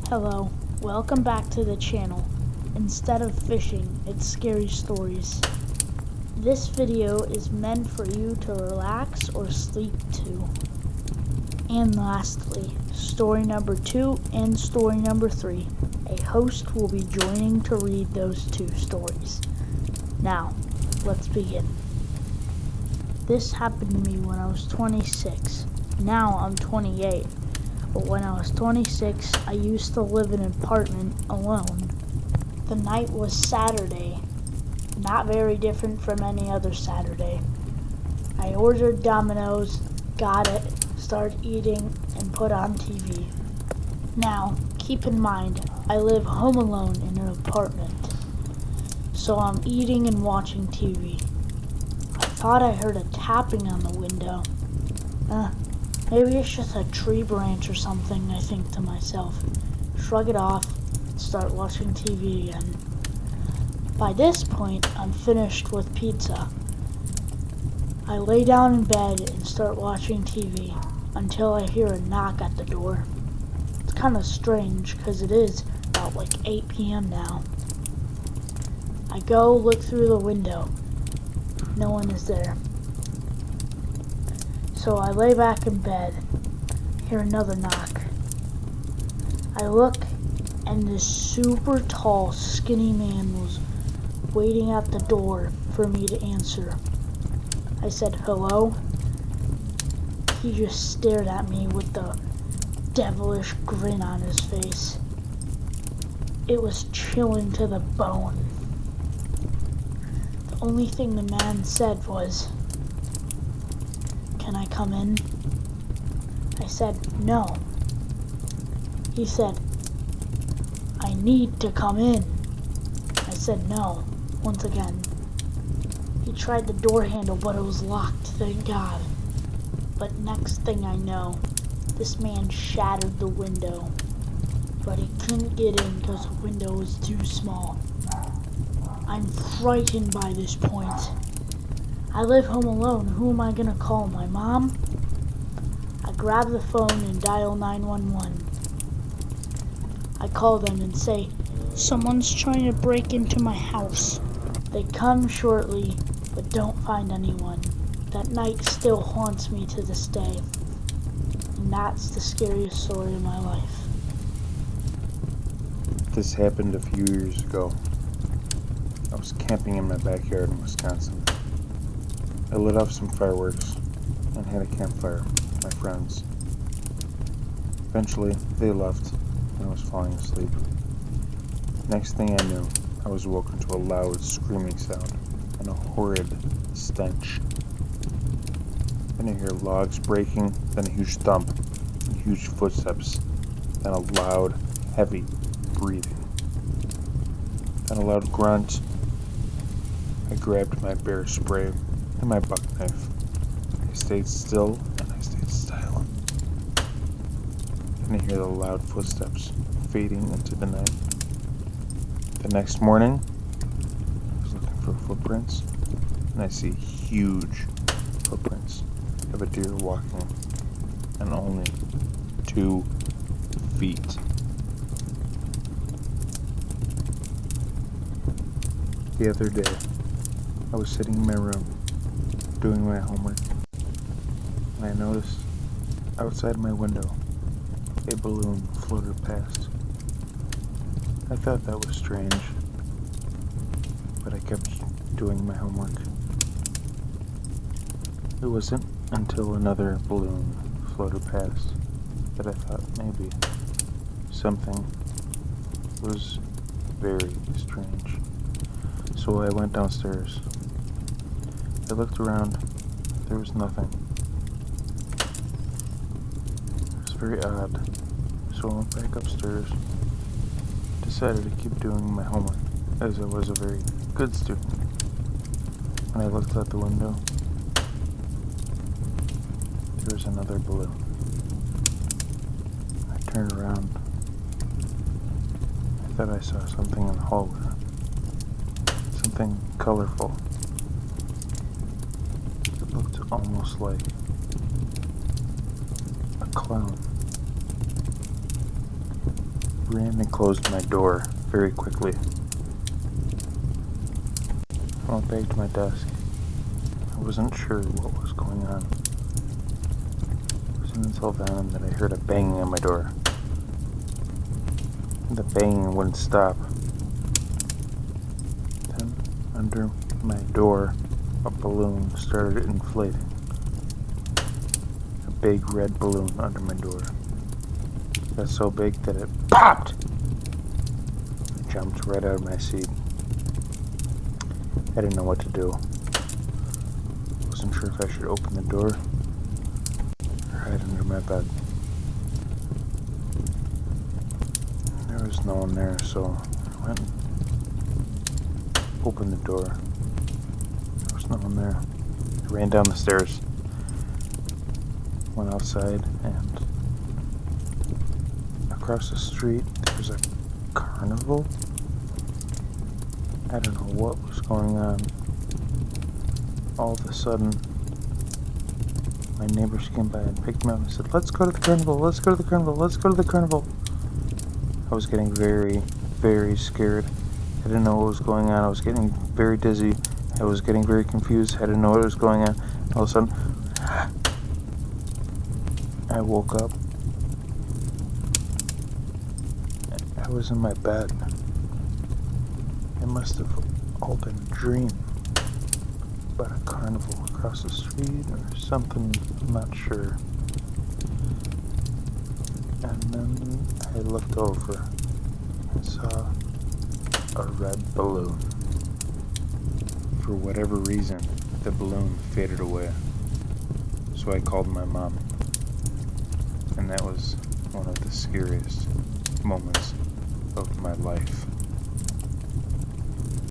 Hello, welcome back to the channel. Instead of fishing, it's scary stories. This video is meant for you to relax or sleep to. And lastly, story number 2 and story number 3. A host will be joining to read those 2 stories. Now, let's begin. This happened to me when I was 26. Now I'm 28. But when I was 26, I used to live in an apartment alone. The night was Saturday, not very different from any other Saturday. I ordered Domino's, got it, started eating, and put on TV. Now, keep in mind, I live home alone in an apartment, so I'm eating and watching TV. I thought I heard a tapping on the window. Maybe it's just a tree branch or something, I think to myself. Shrug it off and start watching TV again. By this point, I'm finished with pizza. I lay down in bed and start watching TV until I hear a knock at the door. It's kind of strange because it is about like 8 p.m. now. I go look through the window. No one is there. So I lay back in bed, hear another knock. I look, and this super tall, skinny man was waiting at the door for me to answer. I said, "Hello?" He just stared at me with a devilish grin on his face. It was chilling to the bone. The only thing the man said was, "Can I come in?" I said, "No." He said, "I need to come in." I said, "No," once again. He tried the door handle, but it was locked, thank God. But next thing I know, this man shattered the window, but he couldn't get in because the window was too small. I'm frightened by this point. I live home alone. Who am I gonna call? My mom? I grab the phone and dial 911. I call them and say, "Someone's trying to break into my house." They come shortly, but don't find anyone. That night still haunts me to this day. And that's the scariest story of my life. This happened a few years ago. I was camping in my backyard in Wisconsin. I lit off some fireworks and had a campfire with my friends. Eventually, they left and I was falling asleep. Next thing I knew, I was woken to a loud screaming sound and a horrid stench. Then I hear logs breaking, then a huge thump, and huge footsteps, then a loud, heavy breathing, then a loud grunt. I grabbed my bear spray and my buck knife. I stayed still and I stayed silent. Then I hear the loud footsteps fading into the night. The next morning, I was looking for footprints, and I see huge footprints of a deer walking, and only 2 feet. The other day, I was sitting in my room, doing my homework, and I noticed outside my window a balloon floated past. I thought that was strange, but I kept doing my homework. It wasn't until another balloon floated past that I thought maybe something was very strange. So I went downstairs. I looked around. There was nothing. It was very odd. So I went back upstairs. Decided to keep doing my homework, as I was a very good student. When I looked out the window, there was another balloon. I turned around. I thought I saw something in the hallway. Something colorful. It looked almost like a clown. ran and closed my door very quickly. I went back to my desk. I wasn't sure what was going on. It wasn't until then that I heard a banging on my door. The banging wouldn't stop. Then, under my door, a balloon started inflating. A big red balloon under my door. It got so big that it popped! I jumped right out of my seat. I didn't know what to do. Wasn't sure if I should open the door or hide under my bed. There was no one there, so I went and opened the door. There was no one there. I ran down the stairs, went outside, and across the street there was a carnival. I don't know what was going on. All of a sudden, my neighbors came by and picked me up and said, "Let's go to the carnival, let's go to the carnival, let's go to the carnival." I was getting very, very scared. I didn't know what was going on. I was getting very dizzy. I was getting very confused. I didn't know what was going on. All of a sudden, I woke up. I was in my bed. It must have all been a dream. About a carnival across the street or something, I'm not sure. And then I looked over and saw a red balloon. For whatever reason, the balloon faded away. So I called my mom. And that was one of the scariest moments of my life.